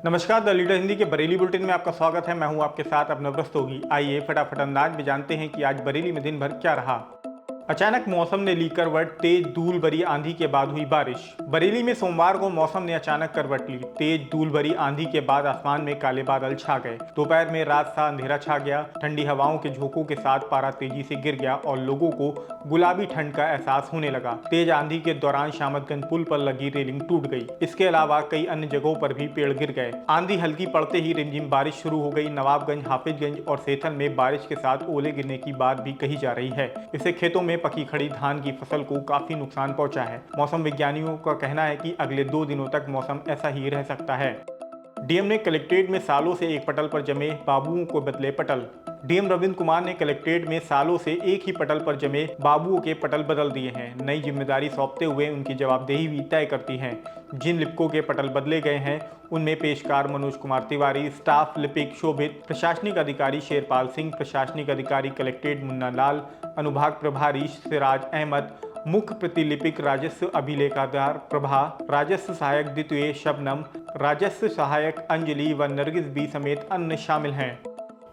नमस्कार। The leader Hindi के Bareilly bulletin में आपका स्वागत है। मैं हूं आपके साथ अपना होगी। आइए फटाफट अंदाज में जानते हैं कि आज बरेली में दिन भर क्या रहा। अचानक मौसम ने ली करवट, तेज धूल भरी आंधी के बाद हुई बारिश। बरेली में सोमवार को मौसम ने अचानक करवट ली। तेज धूल भरी आंधी के बाद आसमान में काले बादल छा गए। दोपहर में रात सा अंधेरा छा गया। ठंडी हवाओं के झोंकों के साथ पारा तेजी से गिर गया और लोगों को गुलाबी ठंड का एहसास होने लगा। तेज आंधी के दौरान शामतगंज पुल पर लगी रेलिंग टूट गई। इसके अलावा कई अन्य जगहों पर भी पेड़ गिर गए। आंधी हल्की पड़ते ही रिमझिम बारिश शुरू हो गई। नवाबगंज, हाफिजगंज और सेथल में बारिश के साथ ओले गिरने की बात भी कही जा रही है। इससे खेतों में पकी खड़ी धान की फसल को काफी नुकसान पहुंचा है। मौसम विज्ञानियों का कहना है कि अगले 2 दिनों तक मौसम ऐसा ही रह सकता है। डीएम ने कलेक्ट्रेट में सालों से एक पटल पर जमे बाबुओं को बदले पटल। डीएम रविंद्र कुमार ने कलेक्ट्रेट में सालों से एक ही पटल पर जमे बाबुओं के पटल बदल दिए हैं। नई जिम्मेदारी सौंपते हुए उनकी जवाबदेही भी तय करती है। जिन लिपिकों के पटल बदले गए हैं उनमें पेशकार मनोज कुमार तिवारी, स्टाफ लिपिक शोभित, प्रशासनिक अधिकारी शेरपाल सिंह, प्रशासनिक अधिकारी कलेक्ट्रेट मुन्ना लाल, अनुभाग प्रभारी सिराज अहमद, मुख्य प्रतिलिपिक राजस्व अभिलेखागार प्रभा, राजस्व सहायक द्वितीय शबनम, राजस्व सहायक अंजलि व नरगिस बी समेत अन्य शामिल हैं।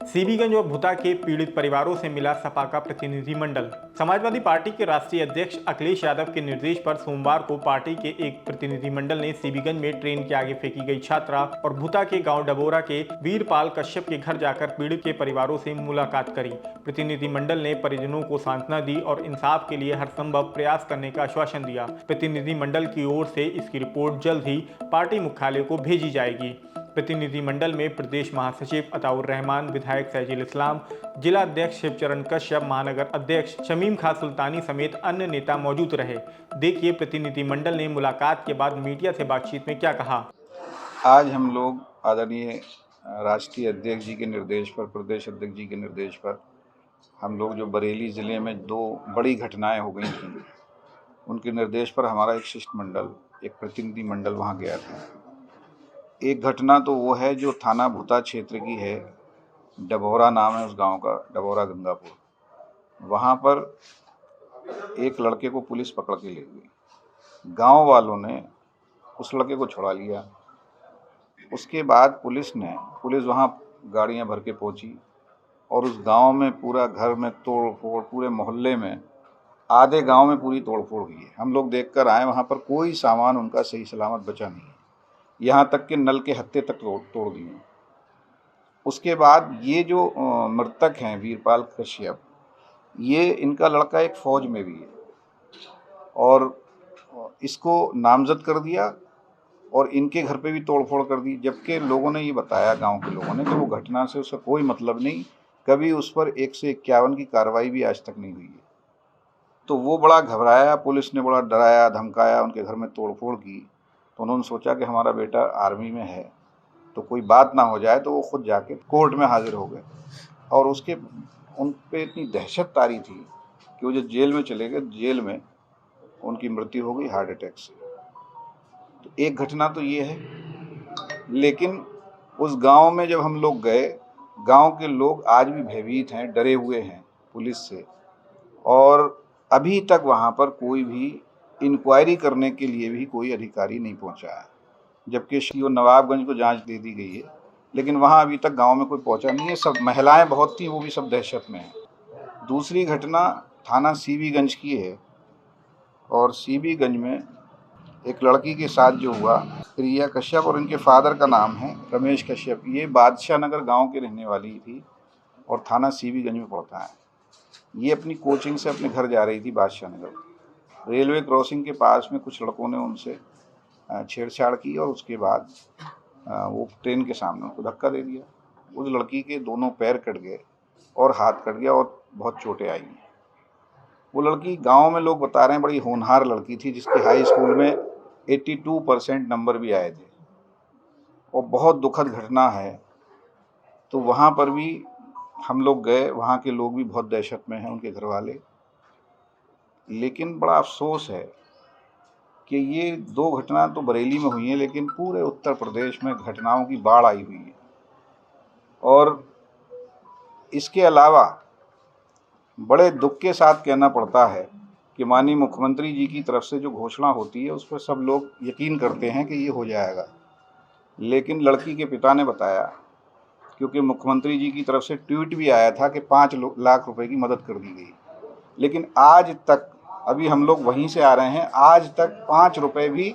सीबीगंज और भुता के पीड़ित परिवारों से मिला सपा का प्रतिनिधिमंडल। समाजवादी पार्टी के राष्ट्रीय अध्यक्ष अखिलेश यादव के निर्देश पर सोमवार को पार्टी के एक प्रतिनिधिमंडल ने सीबीगंज में ट्रेन के आगे फेंकी गई छात्रा और भुता के गांव डबोरा के वीरपाल कश्यप के घर जाकर पीड़ित के परिवारों से मुलाकात करी। प्रतिनिधिमंडल ने परिजनों को सांत्वना दी और इंसाफ के लिए हर संभव प्रयास करने का आश्वासन दिया। प्रतिनिधिमंडल की ओर से इसकी रिपोर्ट जल्द ही पार्टी मुख्यालय को भेजी जाएगी। प्रतिनिधिमंडल में प्रदेश महासचिव अताउर रहमान, विधायक सैजुल इस्लाम, जिला अध्यक्ष शिवचरण कश्यप, महानगर अध्यक्ष शमीम खां सुल्तानी समेत अन्य नेता मौजूद रहे। देखिए प्रतिनिधिमंडल ने मुलाकात के बाद मीडिया से बातचीत में क्या कहा। आज हम लोग आदरणीय राष्ट्रीय अध्यक्ष जी के निर्देश पर, प्रदेश अध्यक्ष जी के निर्देश पर हम लोग जो बरेली ज़िले में 2 बड़ी घटनाएं हो गई थी, उनके निर्देश पर हमारा एक शिष्टमंडल, एक प्रतिनिधि मंडल वहाँ गया था। एक घटना तो वो है जो थाना भुता क्षेत्र की है, डबोरा नाम है उस गांव का, डबोरा गंगापुर। वहाँ पर एक लड़के को पुलिस पकड़ के ले गई। गांव वालों ने उस लड़के को छुड़ा लिया। उसके बाद पुलिस वहाँ गाड़ियाँ भर के पहुँची और उस गांव में पूरा घर में तोड़ फोड़, पूरे मोहल्ले में, आधे गांव में पूरी तोड़ फोड़ हुई है। हम लोग देख कर आए, वहाँ पर कोई सामान उनका सही सलामत बचा नहीं है। यहाँ तक कि नल के हत्थे तक तोड़ दिए। उसके बाद ये जो मृतक हैं वीरपाल कश्यप, ये इनका लड़का एक फ़ौज में भी है और इसको नामजद कर दिया और इनके घर पे भी तोड़फोड़ कर दी। जबकि लोगों ने ये बताया, गांव के लोगों ने, कि वो घटना से उसका कोई मतलब नहीं, कभी उस पर 151 की कार्रवाई भी आज तक नहीं हुई है। तो वो बड़ा घबराया, पुलिस ने बड़ा डराया धमकाया, उनके घर में तोड़फोड़ की। तो उन्होंने सोचा कि हमारा बेटा आर्मी में है तो कोई बात ना हो जाए, तो वो खुद जाके कोर्ट में हाजिर हो गए और उन पर इतनी दहशत तारी थी कि वो जो जेल में चले गए, जेल में उनकी मृत्यु हो गई हार्ट अटैक से। तो एक घटना तो ये है। लेकिन उस गांव में जब हम लोग गए, गांव के लोग आज भी भयभीत हैं, डरे हुए हैं पुलिस से, और अभी तक वहां पर कोई भी इंक्वायरी करने के लिए भी कोई अधिकारी नहीं पहुंचा है। जबकि सीओ नवाबगंज को जांच दे दी गई है, लेकिन वहां अभी तक गांव में कोई पहुंचा नहीं है। सब महिलाएं बहुत थी, वो भी सब दहशत में हैं। दूसरी घटना थाना सीबीगंज की है और सीबीगंज में एक लड़की के साथ जो हुआ, प्रिया कश्यप, और इनके फादर का नाम है रमेश कश्यप। ये बादशाह नगर गाँव की रहने वाली थी और थाना सीबीगंज में पड़ता है। ये अपनी कोचिंग से अपने घर जा रही थी बादशाह नगर। रेलवे क्रॉसिंग के पास में कुछ लड़कों ने उनसे छेड़छाड़ की और उसके बाद वो ट्रेन के सामने उनको धक्का दे दिया। उस लड़की के दोनों पैर कट गए और हाथ कट गया और बहुत चोटें आई हैं। वो लड़की, गांव में लोग बता रहे हैं, बड़ी होनहार लड़की थी, जिसके हाई स्कूल में 82% नंबर भी आए थे और बहुत दुखद घटना है। तो वहाँ पर भी हम लोग गए, वहाँ के लोग भी बहुत दहशत में हैं, उनके घर वाले। लेकिन बड़ा अफसोस है कि ये 2 घटना तो बरेली में हुई हैं, लेकिन पूरे उत्तर प्रदेश में घटनाओं की बाढ़ आई हुई है। और इसके अलावा बड़े दुख के साथ कहना पड़ता है कि माननीय मुख्यमंत्री जी की तरफ से जो घोषणा होती है उस पर सब लोग यकीन करते हैं कि ये हो जाएगा, लेकिन लड़की के पिता ने बताया, क्योंकि मुख्यमंत्री जी की तरफ से ट्वीट भी आया था कि 5 लाख रुपए की मदद कर दी गई, लेकिन आज तक, अभी हम लोग वहीं से आ रहे हैं, आज तक 5 रुपए भी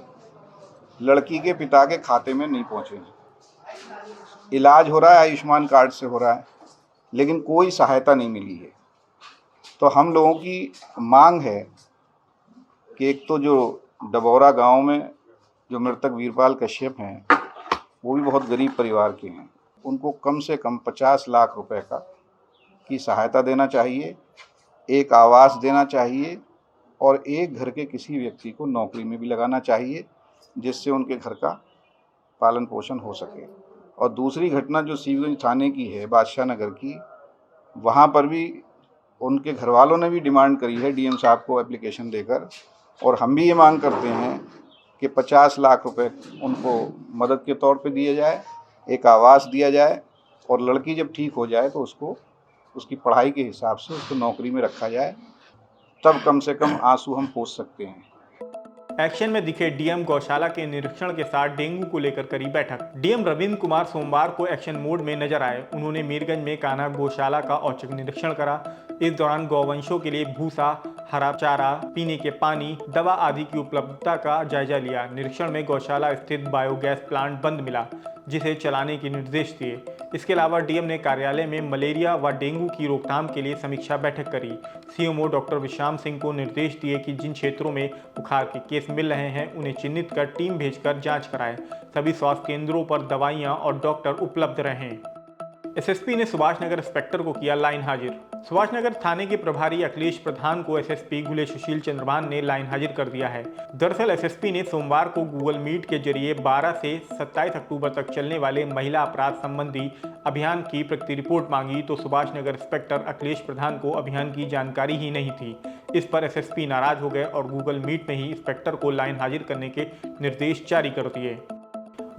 लड़की के पिता के खाते में नहीं पहुंचे हैं। इलाज हो रहा है, आयुष्मान कार्ड से हो रहा है, लेकिन कोई सहायता नहीं मिली है। तो हम लोगों की मांग है कि एक तो जो डबौरा गांव में जो मृतक वीरपाल कश्यप हैं, वो भी बहुत गरीब परिवार के हैं, उनको कम से कम 50 लाख रुपए की सहायता देना चाहिए, एक आवास देना चाहिए और एक घर के किसी व्यक्ति को नौकरी में भी लगाना चाहिए, जिससे उनके घर का पालन पोषण हो सके। और दूसरी घटना जो शिवगंज थाने की है, बादशाह नगर की, वहाँ पर भी उनके घर वालों ने भी डिमांड करी है डीएम साहब को एप्लीकेशन देकर, और हम भी ये मांग करते हैं कि 50 लाख रुपए उनको मदद के तौर पे दिया जाए, एक आवास दिया जाए, और लड़की जब ठीक हो जाए तो उसको उसकी पढ़ाई के हिसाब से उसको नौकरी में रखा जाए, तब कम से कम आंसू हम पोंछ सकते हैं। एक्शन में दिखे डीएम गौशाला के निरीक्षण के साथ डेंगू को लेकर करी बैठक। डीएम रविंद्र कुमार सोमवार को एक्शन मोड में नजर आए। उन्होंने मीरगंज में कान्हा गौशाला का औचक निरीक्षण करा। इस दौरान गौवंशों के लिए भूसा, हरा चारा, पीने के पानी, दवा आदि की उपलब्धता का जायजा लिया। निरीक्षण में गौशाला स्थित बायोगैस प्लांट बंद मिला, जिसे चलाने के निर्देश दिए। इसके अलावा डीएम ने कार्यालय में मलेरिया व डेंगू की रोकथाम के लिए समीक्षा बैठक करी। सीएमओ डॉक्टर विश्राम सिंह को निर्देश दिए कि जिन क्षेत्रों में बुखार के केस मिल रहे हैं, उन्हें चिन्हित कर टीम भेजकर जांच कराएं। सभी स्वास्थ्य केंद्रों पर दवाइयां और डॉक्टर उपलब्ध रहें। एसएसपी ने सुभाष नगर इंस्पेक्टर को किया लाइन हाजिर। सुभाष नगर थाने के प्रभारी अखिलेश प्रधान को एसएसपी गुले सुशील चंद्रभान ने लाइन हाजिर कर दिया है। दरअसल एसएसपी ने सोमवार को गूगल मीट के जरिए 12 से 27 अक्टूबर तक चलने वाले महिला अपराध संबंधी अभियान की प्रगति रिपोर्ट मांगी, तो सुभाष नगर इंस्पेक्टर अखिलेश प्रधान को अभियान की जानकारी ही नहीं थी। इस पर एसएसपी नाराज हो गए और गूगल मीट में ही इंस्पेक्टर को लाइन हाजिर करने के निर्देश जारी कर दिए।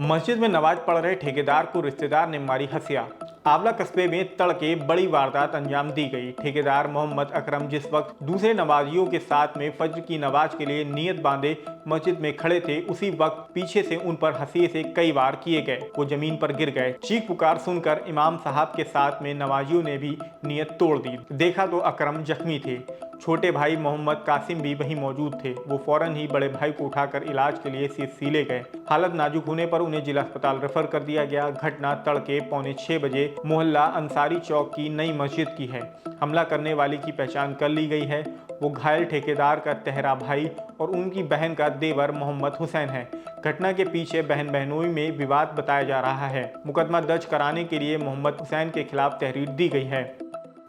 मस्जिद में नमाज पढ़ रहे ठेकेदार को रिश्तेदार ने मारी हंसिया। आंवला कस्बे में तड़के बड़ी वारदात अंजाम दी गई। ठेकेदार मोहम्मद अकरम जिस वक्त दूसरे नमाजियों के साथ में फज्र की नमाज के लिए नियत बांधे मस्जिद में खड़े थे, उसी वक्त पीछे से उन पर हंसिये से कई वार किए गए। वो जमीन पर गिर गए। चीख पुकार सुनकर इमाम साहब के साथ में नमाजियों ने भी नियत तोड़ दी। देखा तो अकरम जख्मी थे। छोटे भाई मोहम्मद कासिम भी वहीं मौजूद थे। वो फौरन ही बड़े भाई को उठाकर इलाज के लिए सीएचसी ले गए। हालत नाजुक होने पर उन्हें जिला अस्पताल रेफर कर दिया गया। घटना तड़के 5:45 बजे मोहल्ला अंसारी चौक की नई मस्जिद की है। हमला करने वाले की पहचान कर ली गई है। वो घायल ठेकेदार का तहरा भाई और उनकी बहन का देवर मोहम्मद हुसैन है। घटना के पीछे बहन बहनोई में विवाद बताया जा रहा है। मुकदमा दर्ज कराने के लिए मोहम्मद हुसैन के खिलाफ तहरीर दी गई है।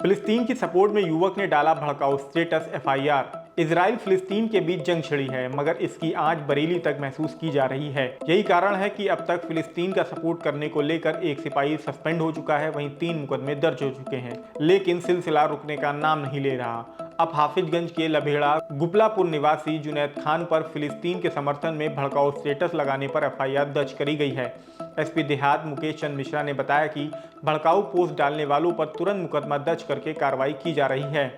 फिलिस्तीन की सपोर्ट में युवक ने डाला भड़काऊ स्टेटस, एफआईआर। इजराइल फिलिस्तीन के बीच जंग छिड़ी है, मगर इसकी आंच बरेली तक महसूस की जा रही है। यही कारण है कि अब तक फिलिस्तीन का सपोर्ट करने को लेकर एक सिपाही सस्पेंड हो चुका है, वहीं 3 मुकदमे दर्ज हो चुके हैं, लेकिन सिलसिला रुकने का नाम नहीं ले रहा। अब हाफिजगंज के लभेड़ा गुपलापुर निवासी जुनैद खान पर फिलिस्तीन के समर्थन में भड़काऊ स्टेटस लगाने पर एफआईआर दर्ज करी गई है। एसपी देहात मुकेश चंद मिश्रा ने बताया कि भड़काऊ पोस्ट डालने वालों पर तुरंत मुकदमा दर्ज करके कार्रवाई की जा रही है।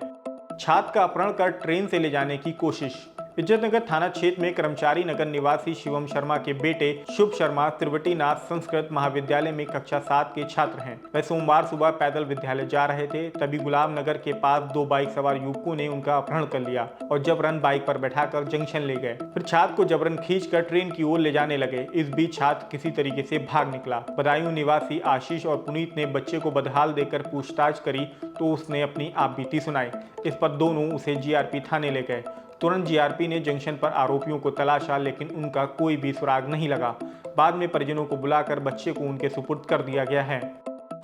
छात्र का अपहरण कर ट्रेन से ले जाने की कोशिश। इज्जतनगर थाना क्षेत्र में कर्मचारी नगर निवासी शिवम शर्मा के बेटे शुभ शर्मा त्रिवटीनाथ संस्कृत महाविद्यालय में कक्षा 7 के छात्र हैं। वह सोमवार सुबह पैदल विद्यालय जा रहे थे, तभी गुलाम नगर के पास 2 बाइक सवार युवकों ने उनका अपहरण कर लिया और जबरन बाइक पर बैठाकर जंक्शन ले गए। फिर छात्र को जबरन खींचकर ट्रेन की ओर ले जाने लगे। इस बीच छात्र किसी तरीके से भाग निकला। बदायूं निवासी आशीष और पुनीत ने बच्चे को बदहाल देकर पूछताछ करी तो उसने अपनी आपबीती सुनाई। इस पर दोनों उसे जीआरपी थाने ले गए। तुरंत जीआरपी ने जंक्शन पर आरोपियों को तलाशा, लेकिन उनका कोई भी सुराग नहीं लगा। बाद में परिजनों को बुलाकर बच्चे को उनके सुपुर्द कर दिया गया है।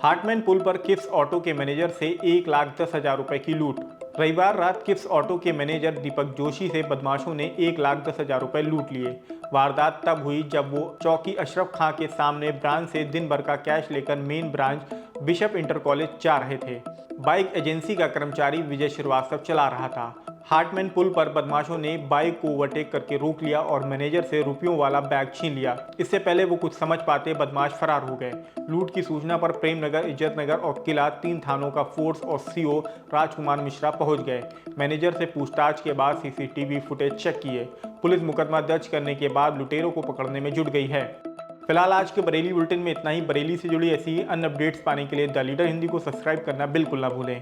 हार्टमैन पुल पर किप्स ऑटो के मैनेजर से 1,10,000 रुपए की लूट। रविवार रात किप्स ऑटो के मैनेजर दीपक जोशी से बदमाशों ने 1,10,000 रुपए लूट लिए। वारदात तब हुई जब वो चौकी अशरफ खां के सामने ब्रांच से दिन भर का कैश लेकर main branch bishop inter college जा रहे थे। बाइक एजेंसी का कर्मचारी विजय श्रीवास्तव चला रहा था। हार्टमैन पुल पर बदमाशों ने बाइक को ओवरटेक करके रोक लिया और मैनेजर से रुपयों वाला बैग छीन लिया। इससे पहले वो कुछ समझ पाते बदमाश फरार हो गए। लूट की सूचना पर प्रेमनगर, इज्जतनगर और किला 3 थानों का फोर्स और सीओ राजकुमार मिश्रा पहुंच गए। मैनेजर से पूछताछ के बाद सीसीटीवी फुटेज चेक किए। पुलिस मुकदमा दर्ज करने के बाद लुटेरों को पकड़ने में जुट गई है। फिलहाल आज के बरेली बुलेटिन में इतना ही। बरेली से जुड़ी ऐसी ही अन्य अपडेट्स पाने के लिए द लीडर हिंदी को सब्सक्राइब करना बिल्कुल ना भूलें।